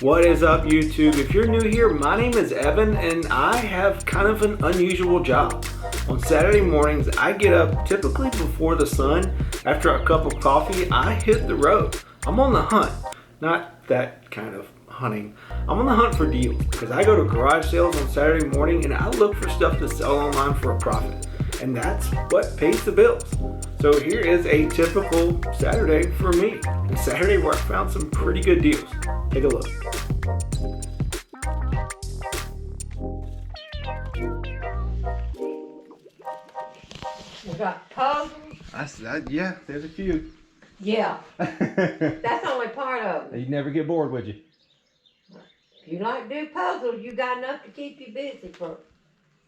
What is up, YouTube? If you're new here, my name is Evan and I have kind of an unusual job. On Saturday mornings, I get up typically before the sun. After a cup of coffee, I hit the road. I'm on the hunt. Not that kind of hunting. I'm on the hunt for deals because I go to garage sales on Saturday morning and I look for stuff to sell online for a profit. And that's what pays the bills. So here is a typical Saturday for me. A Saturday where I found some pretty good deals. Take a look. We got puzzles. Yeah, there's a few. Yeah. That's only part of it. You'd never get bored, would you? If you like to do puzzles, you got enough to keep you busy for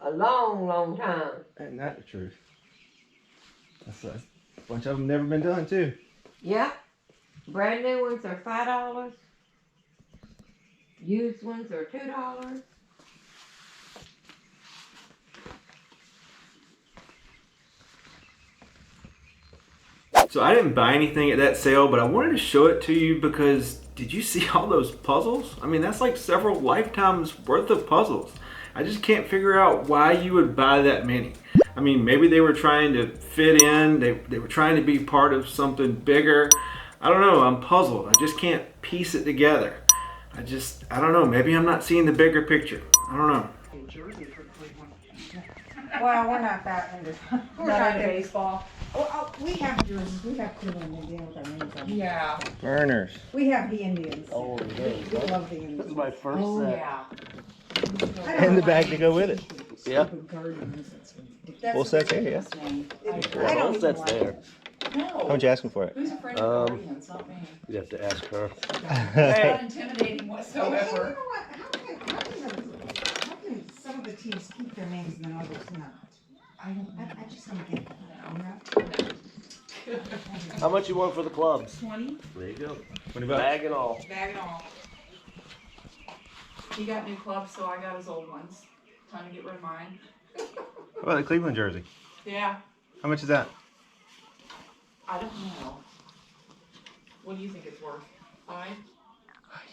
a long, long time. Isn't that the truth? That's a bunch of them never been done too. Yeah. Brand new ones are $5. Used ones are $2. So I didn't buy anything at that sale, but I wanted to show it to you because did you see all those puzzles? I mean, that's like several lifetimes worth of puzzles. I just can't figure out why you would buy that many. I mean, maybe they were trying to fit in. They were trying to be part of something bigger. I don't know. I'm puzzled. I just can't piece it together. I don't know. Maybe I'm not seeing the bigger picture. I don't know. Well, we're not that into. We're Not into baseball. Oh, we have jerseys. We have Cleveland Indians with our names on. Yeah. Burners. We have the Indians. Oh, We love the Indians. This is my first Oh, set. yeah. And the bag to go with it. Yeah. That's Full set's here, yeah. I Well, don't the set's even like there. it. How No. much you asking for it? Who's afraid of guardians? Not me. You'd have to ask her. It's not intimidating And you know whatsoever. what? How can some of the teams keep their names and then others not? I just don't get that. You know? How much you want for the clubs? 20? There you go. $20. Bag and all. Bag and all. He got new clubs, so I got his old ones. Time to get rid of mine. What about the Cleveland jersey? Yeah. How much is that? I don't know. What do you think it's worth? 5?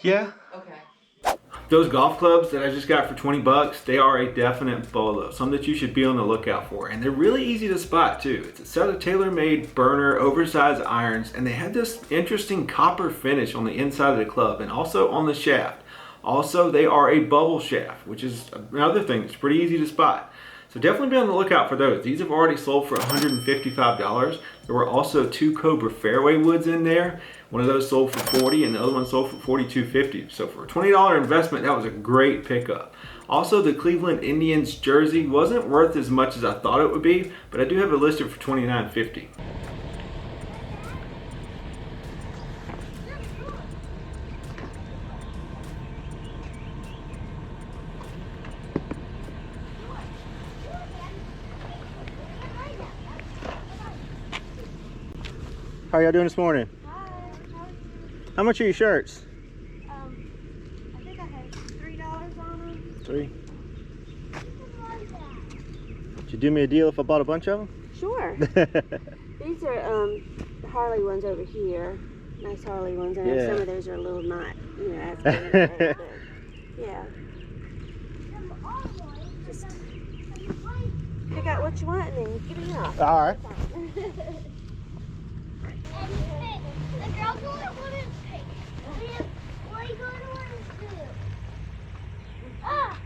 Yeah. Okay. Those golf clubs that I just got for 20 bucks, they are a definite bolo. Some that you should be on the lookout for. And they're really easy to spot too. It's a set of tailor-made burner, oversized irons, and they had this interesting copper finish on the inside of the club and also on the shaft. Also, they are a bubble shaft, which is another thing that's pretty easy to spot. So definitely be on the lookout for those. These have already sold for $155. There were also 2 Cobra fairway woods in there. One of those sold for $40 and the other one sold for $42.50. So for a $20 investment, that was a great pickup. Also, the Cleveland Indians jersey wasn't worth as much as I thought it would be, but I do have it listed for $29.50. How y'all doing this morning? Hi, How much are your shirts? I think I had $3 on them. 3. Would you do me a deal if I bought a bunch of Sure. them? These are the Harley ones over here. Nice Harley ones. And Yeah. some of those are a little not, as good. But yeah. Just pick out what you want and then give it off. All right. The girls only wanted pink. What are you going to want to do? Ah!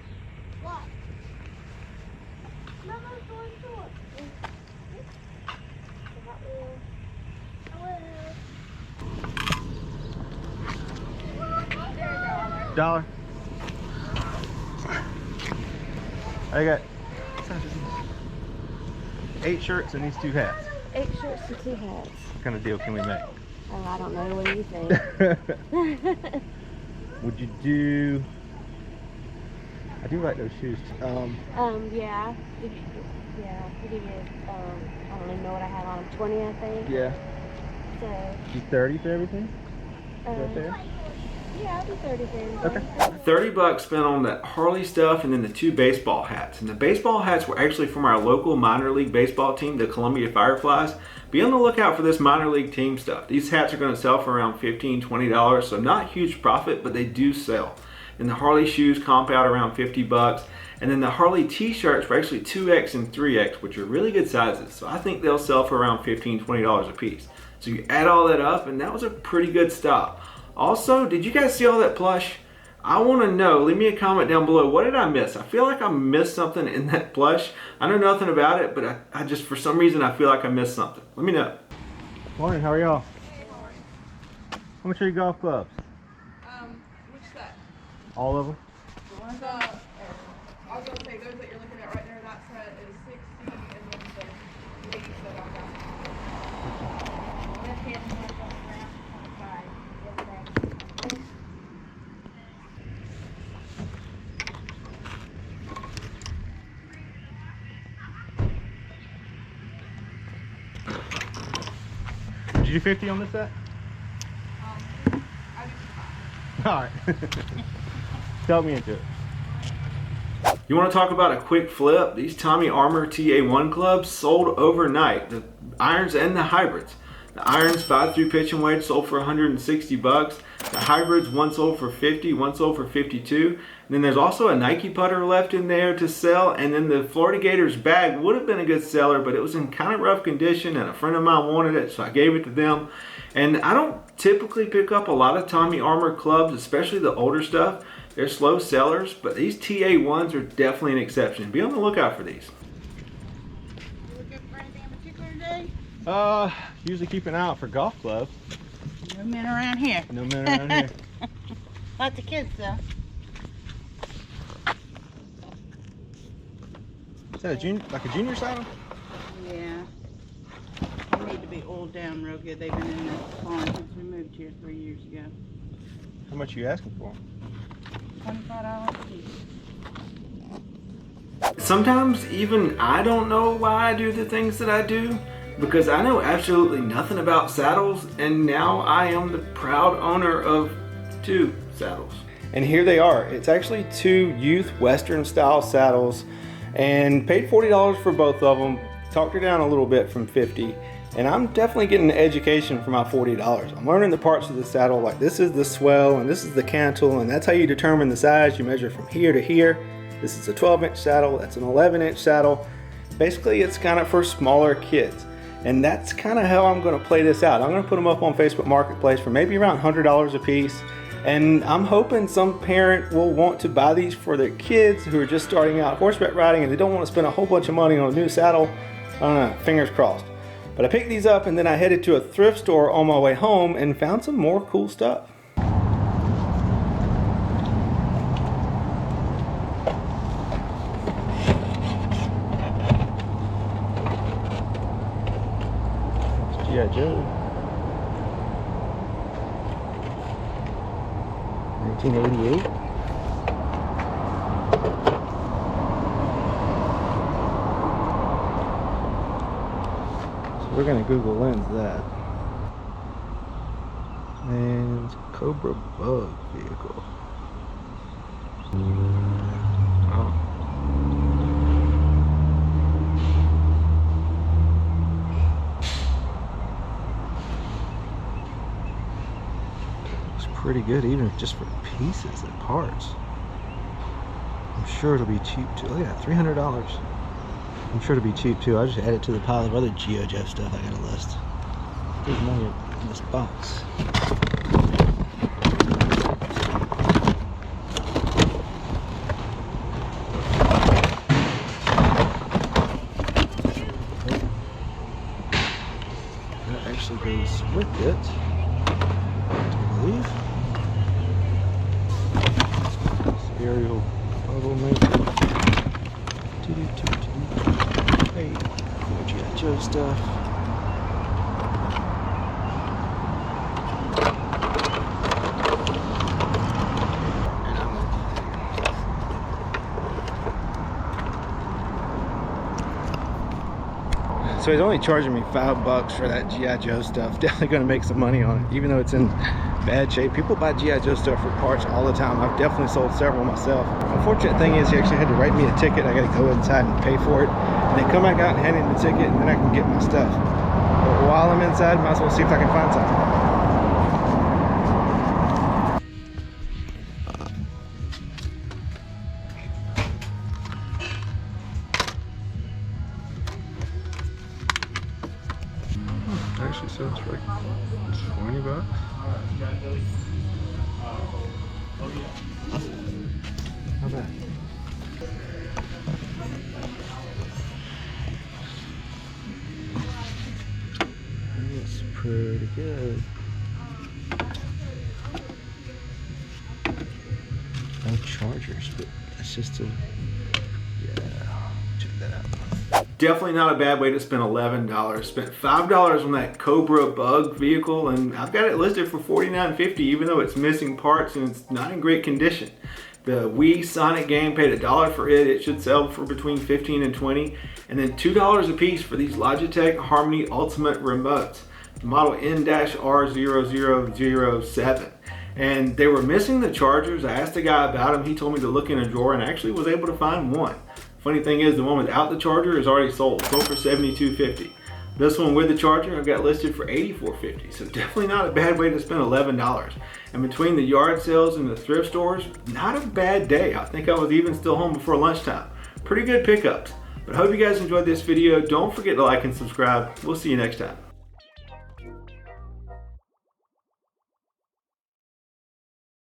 What? Mama's going to it. $1. I got 8 shirts and these 2 hats. 8 shirts and 2 hats. What kind of deal can we make? Oh, I don't know. What do you think? Would you do? I do like those shoes. Yeah. Yeah. He gave me, I don't even know what I had on them. 20, I think. Yeah. So, You 30 for everything? Is that um, fair? yeah, I'll do 30 for everything. Okay. 30 bucks spent on that Harley stuff and then the 2 baseball hats. And the baseball hats were actually from our local minor league baseball team, the Columbia Fireflies. be on the lookout for this minor league team stuff. These hats are going to sell for around $15, $20, so not huge profit, but they do sell. And the Harley shoes comp out around 50 bucks. And then the Harley t-shirts were actually 2X and 3X, which are really good sizes. So I think they'll sell for around $15, $20 a piece. So you add all that up, and that was a pretty good stop. Also, did you guys see all that plush? I want to know, leave me a comment down below, what did I miss? I feel like I missed something in that plush. I know nothing about it, but I just, for some reason, I feel like I missed something. Let me know. Morning, how are y'all? How much are your golf clubs? Which set? All of them? I was gonna say, those that you're looking at right there, that set is 60, and then the 80 set on that. Did you do 50 on this set? I just All right. Help me into it. You want to talk about a quick flip? These Tommy Armour TA1 clubs sold overnight. The irons and the hybrids. The irons 5-through pitch and wedge sold for 160 bucks. The hybrids, one sold for 50, one sold for 52. And then there's also a Nike putter left in there to sell. And then the Florida Gators bag would have been a good seller, but it was in kind of rough condition and a friend of mine wanted it, so I gave it to them. And I don't typically pick up a lot of Tommy Armour clubs, especially the older stuff. They're slow sellers, but these TA1s are definitely an exception. Be on the lookout for these. You looking for anything in particular today? Usually keep an eye out for golf clubs. No men around here. No men around here. Lots of kids though. Is that a junior, like a junior saddle? Yeah. They need to be oiled down real good. They've been in this barn since we moved here 3 years ago. How much are you asking for? $25 a piece. Sometimes even I don't know why I do the things that I do, because I know absolutely nothing about saddles, and now I am the proud owner of 2 saddles. And here they are. It's actually 2 youth Western style saddles, and paid $40 for both of them. Talked her down a little bit from 50. And I'm definitely getting an education for my $40. I'm learning the parts of the saddle, like this is the swell and this is the cantle, and that's how you determine the size. You measure from here to here. This is a 12-inch saddle, that's an 11-inch saddle. Basically, it's kind of for smaller kids. And that's kind of how I'm going to play this out. I'm going to put them up on Facebook Marketplace for maybe around $100 a piece. And I'm hoping some parent will want to buy these for their kids who are just starting out horseback riding and they don't want to spend a whole bunch of money on a new saddle. I don't know, fingers crossed. But I picked these up and then I headed to a thrift store on my way home and found some more cool stuff. G.I. Joe. 1988. We're gonna Google Lens that. And it's a Cobra Bug vehicle. Wow. Looks pretty good, even just for pieces and parts. I'm sure it'll be cheap too. Look at that, $300. I'm sure it'll be cheap too. I'll just add it to the pile of other G.I. Joe stuff I got a list. There's money in this box. That actually goes with it, I believe. Aerial bubble maker. Hey, more G.I. Joe stuff. So he's only charging me $5 for that G.I. Joe stuff. Definitely gonna make some money on it, even though it's in bad shape. People buy G.I. Joe stuff for parts all the time. I've definitely sold several myself. Unfortunate thing is he actually had to write me a ticket. I gotta go inside and pay for it, and then come back out and hand him the ticket, and then I can get my stuff. But while I'm inside, might as well see if I can find something. Actually says for like 20 bucks. Not bad. That's pretty good. No chargers, but that's just a, yeah, check that out. Definitely not a bad way to spend $11. Spent $5 on that Cobra Bug vehicle, and I've got it listed for $49.50, even though it's missing parts and it's not in great condition. The Wii Sonic game, paid $1 for it. It should sell for between $15 and $20, and then $2 a piece for these Logitech Harmony Ultimate remotes, model N-R0007. And they were missing the chargers. I asked the guy about them. He told me to look in a drawer and actually was able to find one. Funny thing is, the one without the charger is already sold for $72.50. This one with the charger I've got listed for $84.50, so definitely not a bad way to spend $11. And between the yard sales and the thrift stores, not a bad day. I think I was even still home before lunchtime. Pretty good pickups. But I hope you guys enjoyed this video. Don't forget to like and subscribe. We'll see you next time.